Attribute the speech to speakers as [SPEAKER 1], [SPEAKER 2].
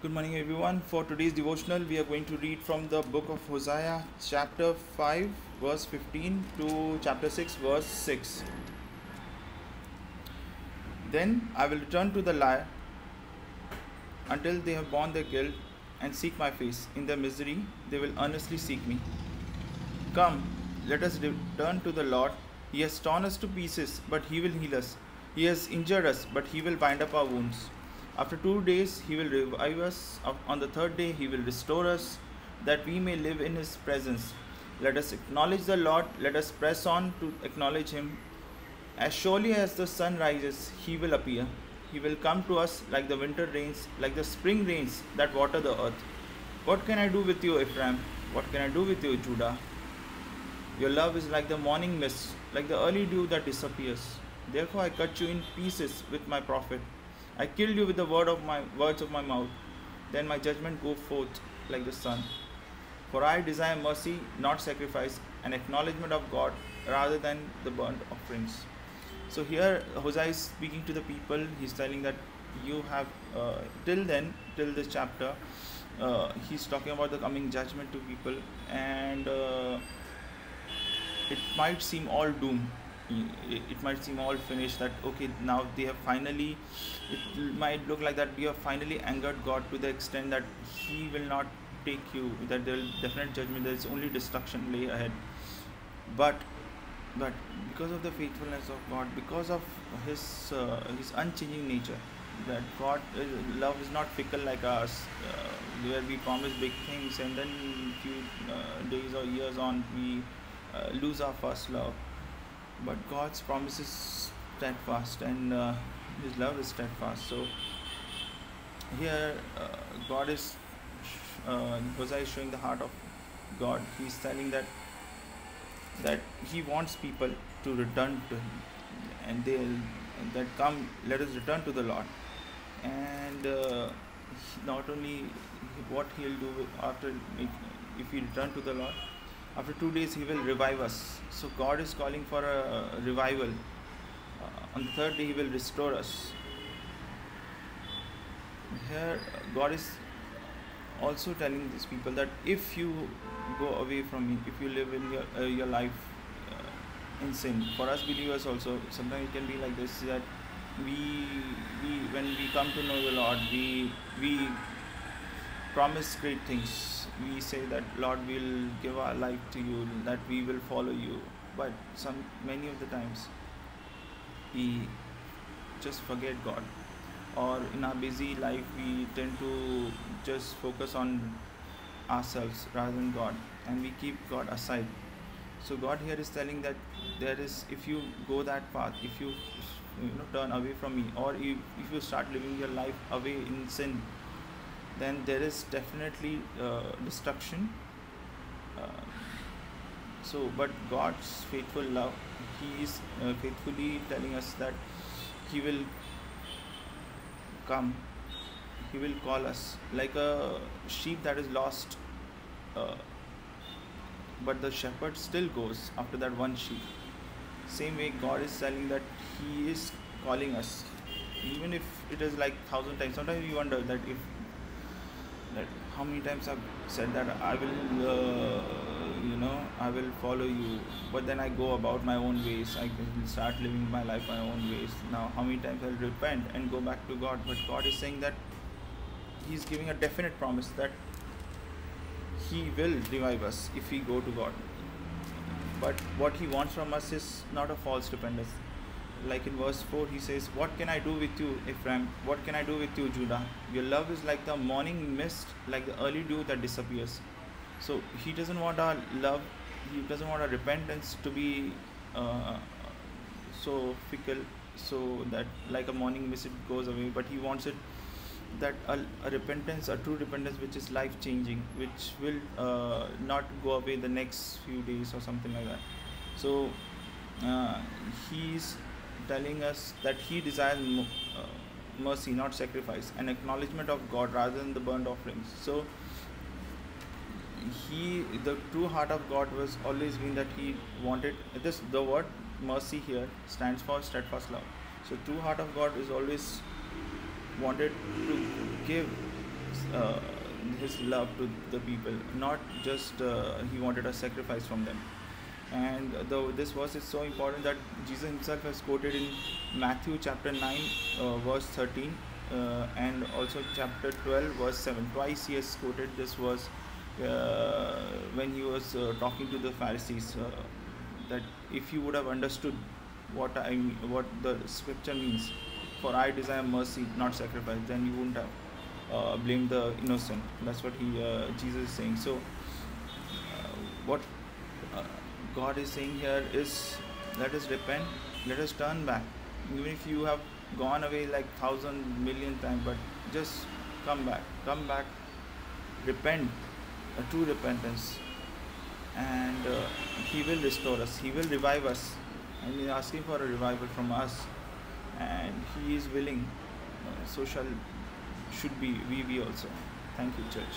[SPEAKER 1] Good morning, everyone. For today's devotional, we are going to read from the book of Hosea, chapter 5, verse 15 to chapter 6, verse 6. Then I will return to the liar until they have borne their guilt and seek my face. In their misery, they will earnestly seek me. Come, let us return to the Lord. He has torn us to pieces, but He will heal us. He has injured us, but He will bind up our wounds. After 2 days, He will revive us. On the third day, He will restore us, that we may live in His presence. Let us acknowledge the Lord. Let us press on to acknowledge Him. As surely as the sun rises, He will appear. He will come to us like the winter rains, like the spring rains that water the earth. What can I do with you, Ephraim? What can I do with you, Judah? Your love is like the morning mist, like the early dew that disappears. Therefore I cut you in pieces with my prophet. I killed you with the words of my mouth. Then my judgment go forth like the sun. For I desire mercy, not sacrifice, an acknowledgement of God rather than the burnt offerings. So here Hosea is speaking to the people. He's telling that you have till this chapter, he's talking about the coming judgment to people, and it might seem all doom. It might seem all finished, that okay, now they have finally, it might look like that we have finally angered God to the extent that He will not take you, that there will definite judgment, there is only destruction lay ahead. But because of the faithfulness of God, because of His unchanging nature, that God love is not fickle like ours, where we promise big things and then few days or years on we lose our first love. But God's promise is steadfast, and His love is steadfast. So here God is Hosea is showing the heart of God. He's telling that He wants people to return to Him, and that come, let us return to the Lord. And not only what He'll do after, if we return to the Lord, after 2 days He will revive us. So God is calling for a revival. On the third day He will restore us. Here God is also telling these people that if you go away from me, if you live in your life in sin, for us believers also, sometimes it can be like this, that we when we come to know the Lord, we promise great things. We say that Lord, we'll give our life to you, that we will follow you, but many of the times we just forget God, or in our busy life we tend to just focus on ourselves rather than God, and we keep God aside. So God here is telling that if you go that path, if you turn away from me, or if you start living your life away in sin, then there is definitely destruction. But God's faithful love, He is faithfully telling us that He will come, He will call us like a sheep that is lost, but the shepherd still goes after that one sheep. Same way God is telling that He is calling us, even if it is like 1,000 times. Sometimes we wonder that how many times I've said that I will I will follow you, but then I go about my own ways, I will start living my life my own ways. Now how many times I'll repent and go back to God? But God is saying that He's giving a definite promise that He will revive us if we go to God. But what He wants from us is not a false dependence. Like in verse 4 He says, what can I do with you, Ephraim? What can I do with you, Judah? Your love is like the morning mist, like the early dew that disappears. So He doesn't want our love, He doesn't want our repentance to be so fickle, so that like a morning mist it goes away. But He wants it that a repentance, a true repentance, which is life changing, which will not go away the next few days or something like that. So He's telling us that He desires mercy, not sacrifice, an acknowledgement of God rather than the burnt offerings. So the true heart of God was always been that He wanted this. The word mercy here stands for steadfast love. So true heart of God is always wanted to give his love to the people, not just he wanted a sacrifice from them. And though this verse is so important that Jesus himself has quoted in Matthew chapter 9 verse 13 and also chapter 12 verse 7. Twice he has quoted this verse when he was talking to the Pharisees, that if you would have understood what the scripture means, for I desire mercy, not sacrifice, then you wouldn't have blamed the innocent. That's what Jesus is saying. So what uh, God is saying here is, let us repent, let us turn back. Even if you have gone away like 1,000,000,000 times, but just come back, repent, a true repentance, and He will restore us, He will revive us, and He is asking for a revival from us, and He is willing. So should be we also. Thank you, church.